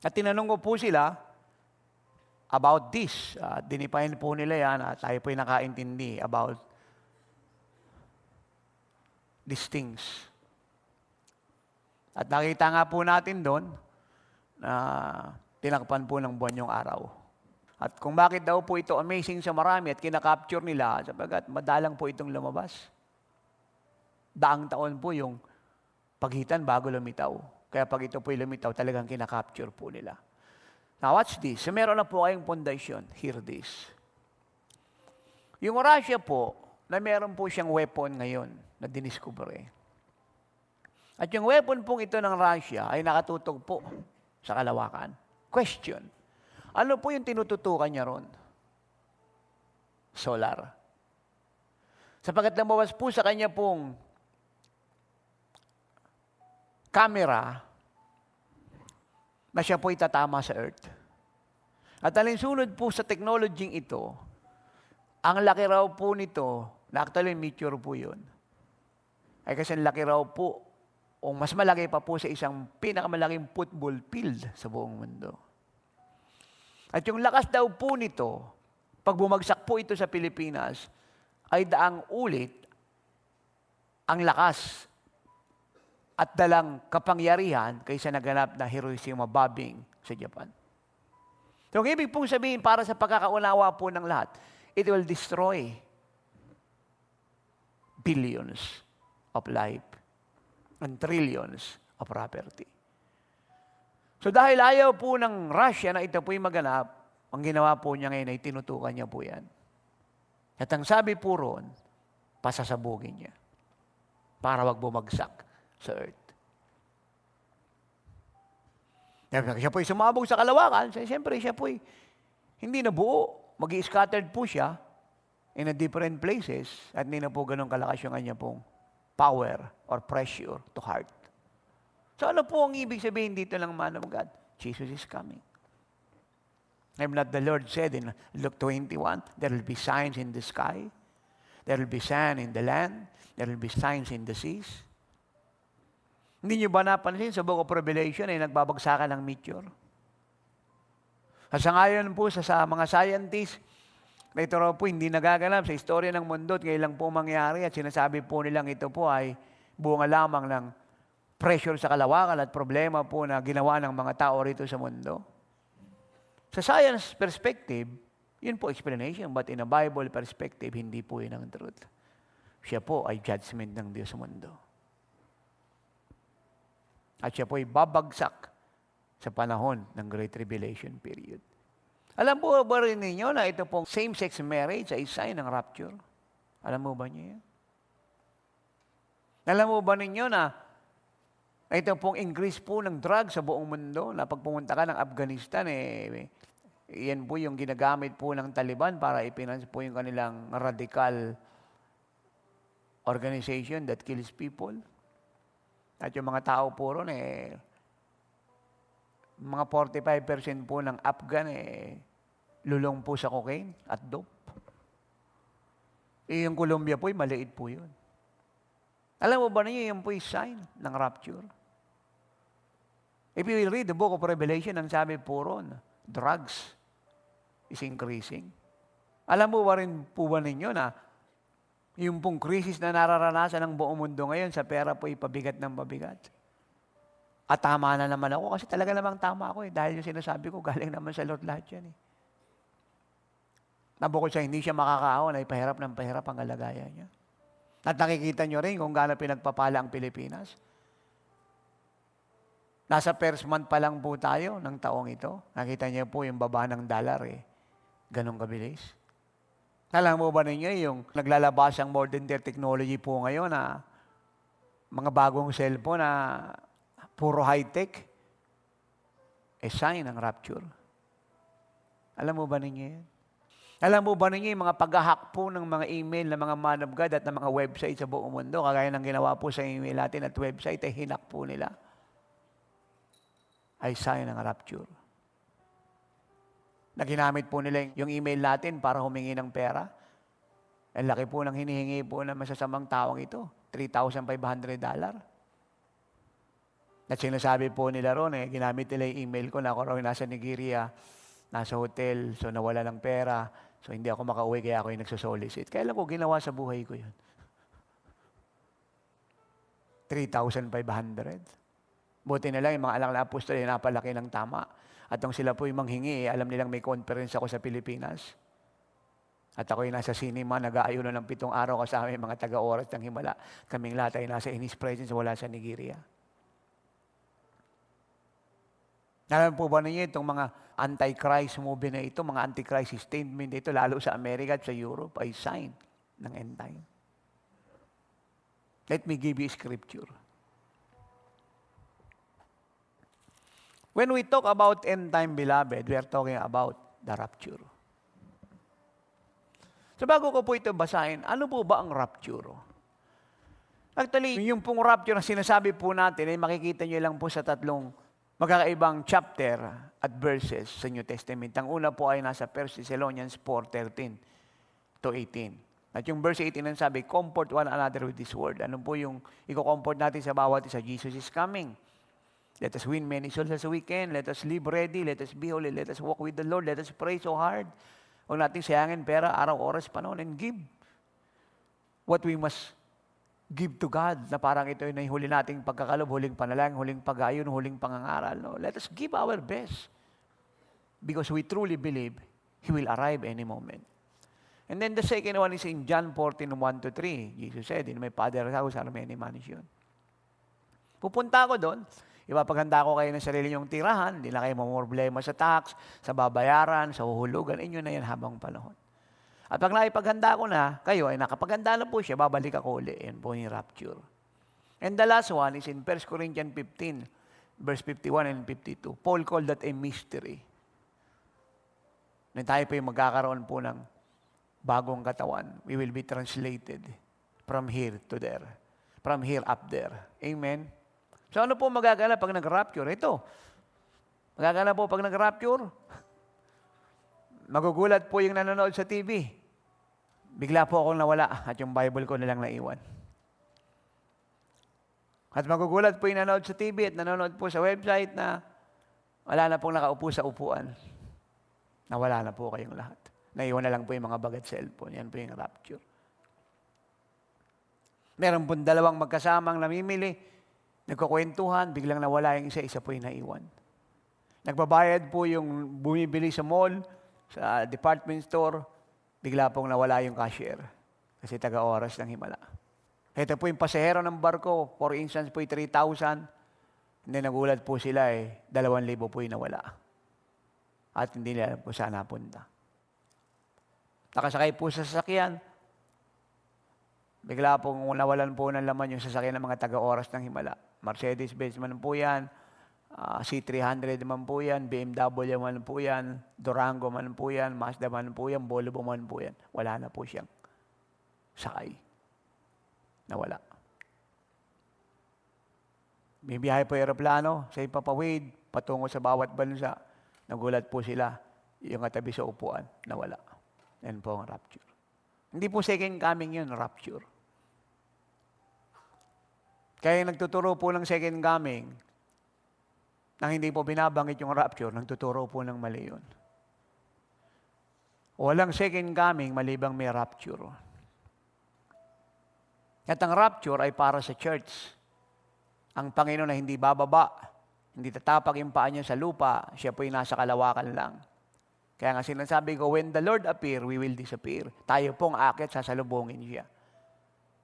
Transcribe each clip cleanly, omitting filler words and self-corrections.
At tinanong ko po sila about this. Dinefine po nila yan at tayo po'y nakaintindi about these things. At nakita nga po natin doon na tinakpan po ng buwan yung araw. At kung bakit daw po ito amazing sa marami at kinakapture nila, sapagat madalang po itong lumabas. Daang taon po yung pagitan bago lumitaw. Kaya pag ito po'y lumitaw, talagang kinakapture po nila. Now watch this. So meron na po kayong pundasyon. Hear this. Yung Russia po, na meron po siyang weapon ngayon na diniscover. At yung weapon pong ito ng Russia ay nakatutog po sa kalawakan. Question. Ano po yung tinututukan niya ron? Solar. Sapagat lumabas po sa kanya pong camera na siya po itatama sa Earth. At alinsunod po sa technology ito, ang laki raw po nito, na actually meteor po yun, ay kasi laki raw po, o mas malaki pa po sa isang pinakamalaking football field sa buong mundo. At yung lakas daw po nito, pag bumagsak po ito sa Pilipinas, ay daang ulit ang lakas at dalang kapangyarihan kaysa naganap na Hiroshima bombing sa Japan. So, ang ibig pong sabihin para sa pagkakaunawa po ng lahat, it will destroy billions of life and trillions of property. So dahil ayaw po ng Russia na ito po'y maganap, ang ginawa po niya ngayon ay tinutukan niya po yan. At ang sabi po roon, pasasabugin niya para wag bumagsak sa Earth. Siya po'y sumabog sa kalawakan, siyempre siya po'y hindi na buo. Mag-i-scattered po siya in a different places at hindi na po ganun kalakas yung kanya pong power or pressure to heart. So ano po ang ibig sabihin dito ng man of God? Jesus is coming. Have not the Lord said in Luke 21, there will be signs in the sky, there will be sand in the land, there will be signs in the seas. Hindi nyo ba napansin sa Book of Revelation ay nagbabagsakan ng meteor? At sa ngayon po sa mga scientists, na ito raw po hindi nagaganap sa istorya ng mundo at ngayon lang po mangyari at sinasabi po nilang ito po ay bunga lamang ng pressure sa kalawakan at problema po na ginawa ng mga tao rito sa mundo. Sa science perspective, yun po explanation, but in a Bible perspective, hindi po yun ang truth. Siya po ay judgment ng Diyos sa mundo. At siya po ay babagsak sa panahon ng Great Tribulation period. Alam po ba rin ninyo na ito pong same-sex marriage ay sign ng rapture? Alam mo ba niyo yan? Alam mo ba ninyo na ito pong increase po ng drugs sa buong mundo, na pag pumunta ka ng Afghanistan, yan po yung ginagamit po ng Taliban para ipinansi po yung kanilang radical organization that kills people. At yung mga tao po ron, mga 45% po ng Afghan, lulong po sa cocaine at dope. Yung Colombia po, maliit po yun. Alam mo ba niyo, yung po yung sign ng rapture? If you will read the Book of Revelation, ang sabi po ron, drugs is increasing. Alam mo ba rin po ba ninyo na yung pong krisis na nararanasan ng buong mundo ngayon sa pera po ipabigat ng pabigat? At tama na naman ako kasi talaga namang tama ako dahil yung sinasabi ko galing naman sa Lord lahat yan Nabukod sa hindi siya makakaahon ay pahirap ng pahirap ang kalagayan niya. At nakikita nyo rin kung gaano pinagpapala ang Pilipinas. Nasa first month pa lang po tayo ng taong ito. Nakita niyo po yung baba ng dollar ganong kabilis. Alam mo ba ninyo yung naglalabas ang modern technology po ngayon na mga bagong cellphone na puro high-tech, sign ng rapture. Alam mo ba ninyo yan? Alam mo ba ninyo yung mga pag-hack po ng mga email ng mga man of God at ng mga website sa buong mundo, kagaya ng ginawa po sa email natin at website, ay hinak po nila, ay sign ng rapture. Na ginamit po nila yung email natin para humingi ng pera. Ang laki po ng hinihingi po ng masasamang tawang ito, $3,500. At sinasabi po nila ron, ginamit nila yung email ko na ako raw nasa Nigeria, nasa hotel, so nawala ng pera, so hindi ako makauwi, kaya ako yung nagsosolicit. Kailan ko ginawa sa buhay ko yun? 3,500. Buti na lang yung mga anak na apostol ay napalaki ng tama. At nung sila po yung manghingi, alam nilang may conference ako sa Pilipinas. At ako yung nasa cinema, nag-aayuno ng 7 araw kasama yung mga taga-oras ng Himala. Kaming lahat ay nasa in His presence, wala sa Nigeria. Alam po ba ninyo itong mga anti-Christ movie na ito, mga anti-Christ statement ito, lalo sa Amerika at sa Europe, ay sign ng end time. Let me give you scripture. When we talk about end time, beloved, we are talking about the rapture. So bago ko po ito basahin, ano po ba ang rapture? Actually, yung pong rapture na sinasabi po natin, ay makikita nyo lang po sa 3 magkakaibang chapter at verses sa New Testament. Ang una po ay nasa 1 Thessalonians 4:13 to 18. At yung verse 18 ang sabi, comfort one another with this word. Ano po yung i-comfort natin sa bawat isa? Jesus is coming. Let us win many souls as we can. Let us live ready. Let us be holy. Let us walk with the Lord. Let us pray so hard. Huwag natin sayangin pera, araw, oras, panahon, and give what we must give to God, na parang ito yung huli nating pagkakalob, huling panalangin, huling pag-ayon, huling pangangaral. No? Let us give our best because we truly believe He will arrive any moment. And then the second one is in John 14:1-3. Jesus said, in my Father's house are many mansions. Pupunta ako doon, ipapaganda ko kayo ng sarili niyong tirahan, hindi na kayo mamroblema sa tax, sa babayaran, sa huhulugan, inyo na yan habang panahon. At pag naipaghanda ko na, kayo ay nakapaghanda na po siya, babalik ako uli. Yan po yung rapture. And the last one is in 1 Corinthians 15, verse 51 and 52. Paul called that a mystery. Na tayo po yung magkakaroon po ng bagong katawan. We will be translated from here to there. From here up there. Amen? So ano po magaganap pag nag-rapture? Ito. Magaganap po pag nag-rapture? Magugulat po yung nanonood sa TV. Bigla po akong nawala at yung Bible ko nilang naiwan. At magugulat po yung nanonood sa TV at nanonood po sa website na wala na pong nakaupo sa upuan. Nawala na po kayong lahat. Naiwan na lang po yung mga bag at cellphone. Yan po yung rapture. Meron po 2 magkasamang namimili, nagkukwentuhan, biglang nawala yung isa po yung naiwan. Nagbabayad po yung bumibili sa mall, sa department store, bigla pong nawala yung cashier. Kasi taga-oras ng Himala. Ito po yung pasahero ng barko, for instance po yung 3,000, hindi nagulat po sila 2,000 po yung nawala. At hindi nila alam po saan napunta. Nakasakay po sa sasakyan, bigla pong nawalan po ng laman yung sasakyan ng mga taga-oras ng Himala. Mercedes-Benz man po yan, C300 man po yan, BMW man po yan, Durango man po yan, Mazda man po yan, Volvo man po yan. Wala na po siyang sakay. Nawala. Bibiyahe po aeroplano sa ipapawid, patungo sa bawat bansa. Nagulat po sila, yung katabi sa upuan, nawala. Yan po ang rapture. Hindi po second coming yun, rapture. Kaya nagtuturo po ng second coming, nang hindi po binabanggit yung rapture, nagtuturo po ng mali yun. Walang second coming, malibang may rapture. At ang rapture ay para sa church. Ang Panginoon na hindi bababa, hindi tatapag yung paa niya sa lupa, siya po yung nasa kalawakan lang. Kaya nga sinasabi ko, when the Lord appear, we will disappear. Tayo pong akit, sasalubungin siya.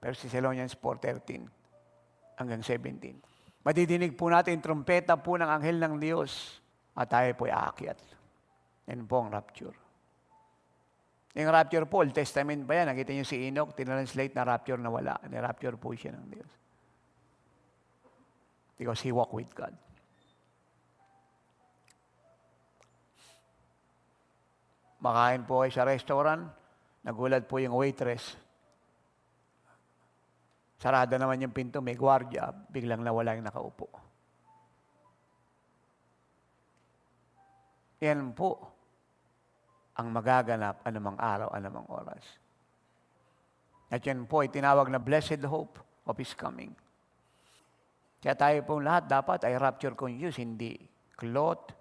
1 Thessalonians 4:13 hanggang 17. Madidinig po natin trumpeta po ng anghel ng Diyos at tayo po'y aakyat. Yan po ang rapture. Yung rapture po, Old Testament pa yan. Nakita niyo si Enoch, tinranslate na rapture na wala. Ni-rapture po siya ng Diyos. Because he walked with God. Makain po kayo sa restaurant, nagulat po yung waitress. Sarado naman yung pinto, may gwardiya, biglang nawala yung nakaupo. Yan po ang magaganap anumang araw, anumang oras. At yan po ay tinawag na blessed hope of His coming. Kaya tayo pong lahat dapat ay rapture conscious, hindi cloth,